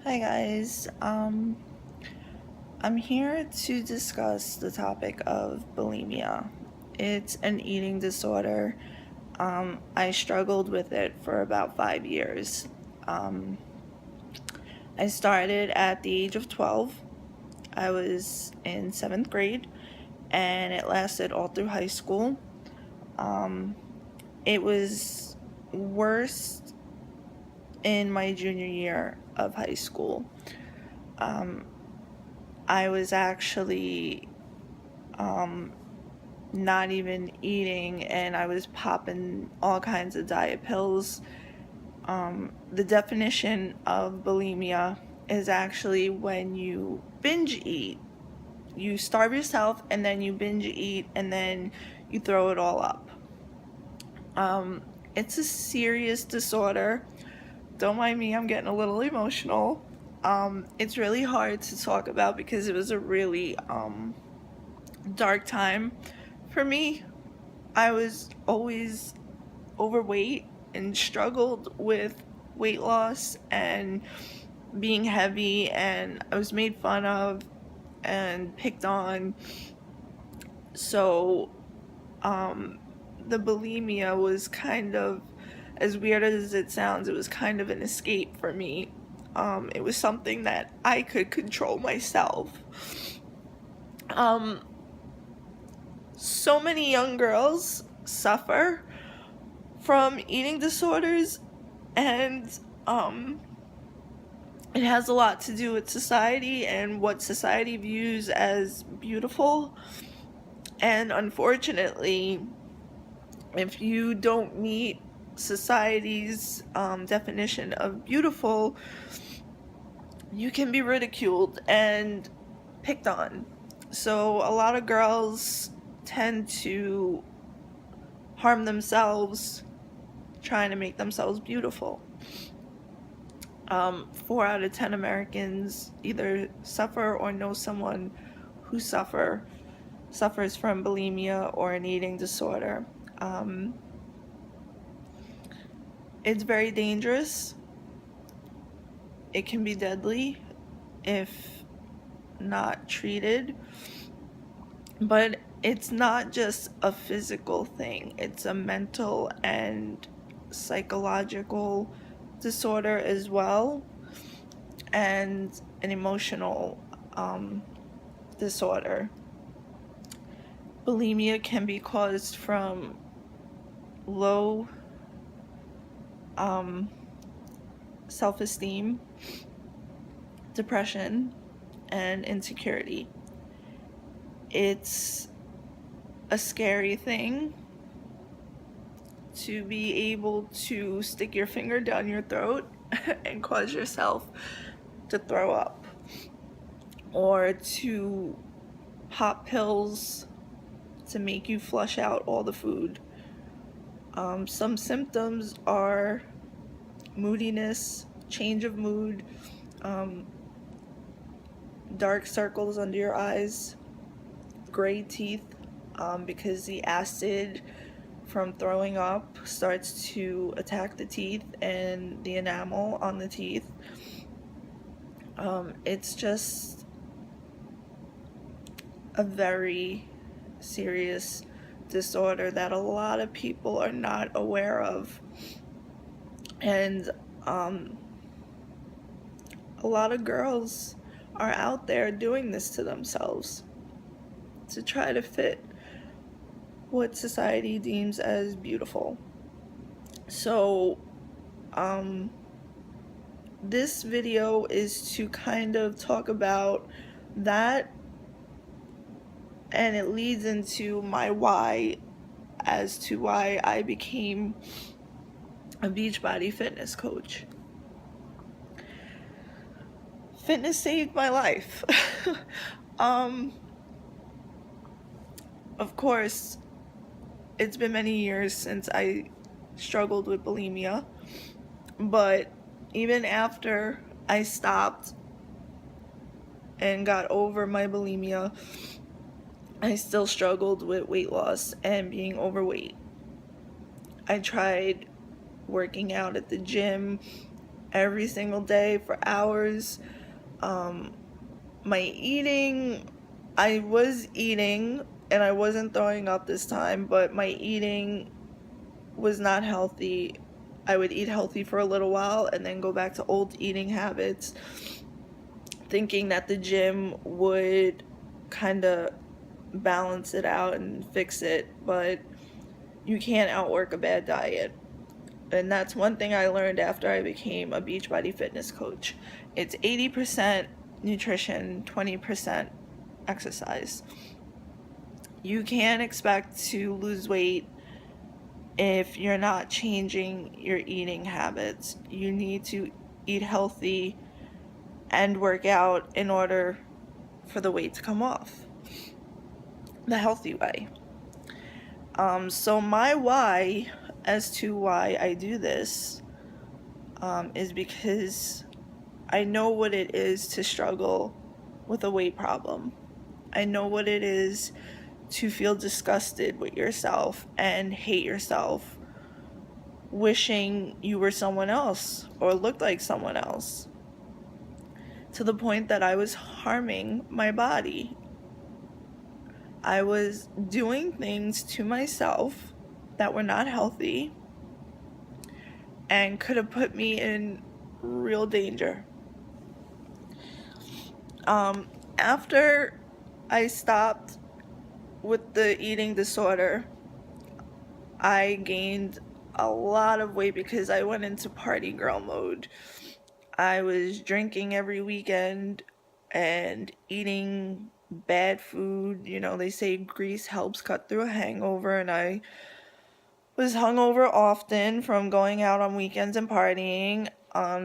Hi guys. I'm here to discuss the topic of bulimia. It's an eating disorder. I struggled with it for about 5 years. Um, I started at the age of 12. I was in seventh grade, and it lasted all through high school. Um, it was worse in my junior year of high school. Um, I was actually um, not even eating, and I was popping all kinds of diet pills. The definition of bulimia is actually when you binge eat. You starve yourself and then you binge eat and then you throw it all up. It's a serious disorder. Don't mind me, I'm getting a little emotional. It's really hard to talk about because it was a really dark time for me. I was always overweight and struggled with weight loss and being heavy, and I was made fun of and picked on. So the bulimia was kind of, as weird as it sounds, it was kind of an escape for me. It was something that I could control myself. Um, so many young girls suffer from eating disorders, and it has a lot to do with society and what society views as beautiful. And unfortunately, if you don't meet society's definition of beautiful, you can be ridiculed and picked on. So a lot of girls tend to harm themselves trying to make themselves beautiful. 4 out of 10 Americans either suffer or know someone who suffers from bulimia or an eating disorder. It's very dangerous. It can be deadly if not treated. But it's not just a physical thing, it's a mental and psychological disorder as well, and an emotional disorder. Bulimia can be caused from low self-esteem, depression, and insecurity. It's a scary thing to be able to stick your finger down your throat and cause yourself to throw up, or to pop pills to make you flush out all the food. Some symptoms are moodiness, change of mood, dark circles under your eyes, gray teeth, because the acid from throwing up starts to attack the teeth and the enamel on the teeth. It's just a very serious disorder that a lot of people are not aware of, and a lot of girls are out there doing this to themselves to try to fit what society deems as beautiful. So this video is to kind of talk about that, and it leads into my why as to why I became a Beachbody fitness coach. Fitness saved my life. Of course, it's been many years since I struggled with bulimia, but even after I stopped and got over my bulimia, I still struggled with weight loss and being overweight. I tried working out at the gym every single day for hours. My eating, I was eating and I wasn't throwing up this time, but my eating was not healthy. I would eat healthy for a little while and then go back to old eating habits, thinking that the gym would kind of balance it out and fix it, but you can't outwork a bad diet. And that's one thing I learned after I became a Beachbody fitness coach. It's 80% nutrition, 20% exercise. You can't expect to lose weight if you're not changing your eating habits. You need to eat healthy and work out in order for the weight to come off the healthy way. So my why as to why I do this is because I know what it is to struggle with a weight problem. I know what it is to feel disgusted with yourself and hate yourself, wishing you were someone else or looked like someone else, to the point that I was harming my body. I was doing things to myself that were not healthy and could have put me in real danger. After I stopped with the eating disorder, I gained a lot of weight because I went into party girl mode. I was drinking every weekend and eating bad food. You know, they say grease helps cut through a hangover, and I was hungover often from going out on weekends and partying.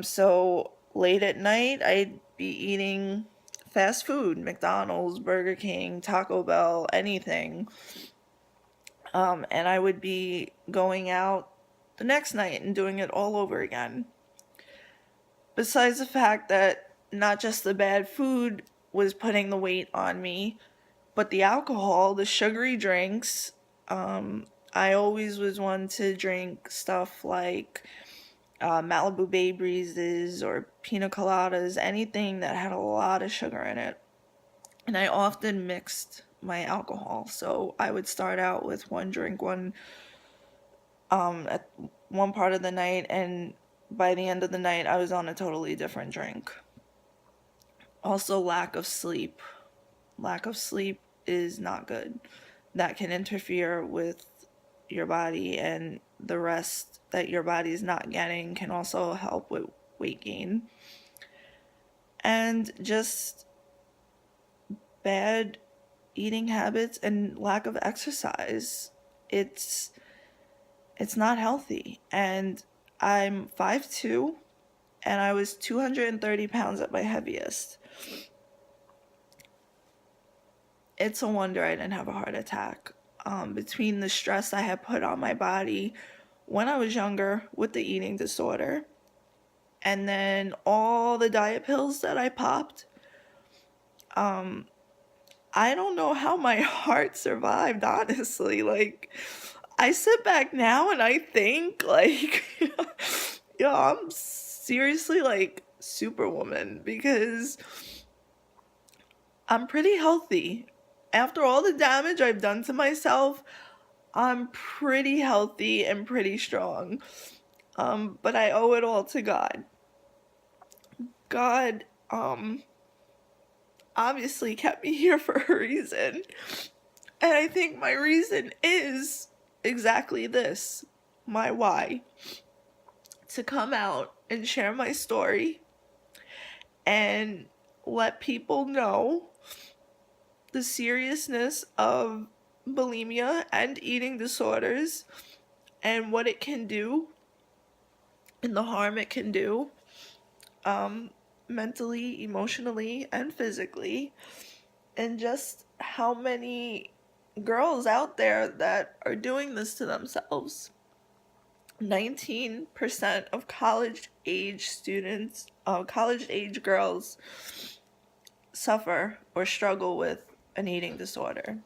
So late at night, I'd be eating fast food, McDonald's, Burger King, Taco Bell, anything. And I would be going out the next night and doing it all over again. Besides the fact that not just the bad food was putting the weight on me, but the alcohol, the sugary drinks. I always was one to drink stuff like Malibu Bay Breezes or pina coladas, anything that had a lot of sugar in it. And I often mixed my alcohol. So I would start out with one drink at one part of the night, and by the end of the night I was on a totally different drink. Also, lack of sleep. Lack of sleep is not good. That can interfere with your body, and the rest that your body is not getting can also help with weight gain. And just bad eating habits and lack of exercise. It's not healthy. And I'm 5'2", and I was 230 pounds at my heaviest. It's a wonder I didn't have a heart attack. Between the stress I had put on my body when I was younger with the eating disorder, and then all the diet pills that I popped, I don't know how my heart survived, honestly. Like, I sit back now and I think, like, yo, I'm seriously, like, superwoman, because I'm pretty healthy. After all the damage I've done to myself, I'm pretty healthy and pretty strong. But I owe it all to God. God, obviously kept me here for a reason. And I think my reason is exactly this, my why. To come out and share my story and let people know the seriousness of bulimia and eating disorders and what it can do and the harm it can do, mentally, emotionally, and physically, and just how many girls out there that are doing this to themselves. 19% of college-age girls suffer or struggle with an eating disorder.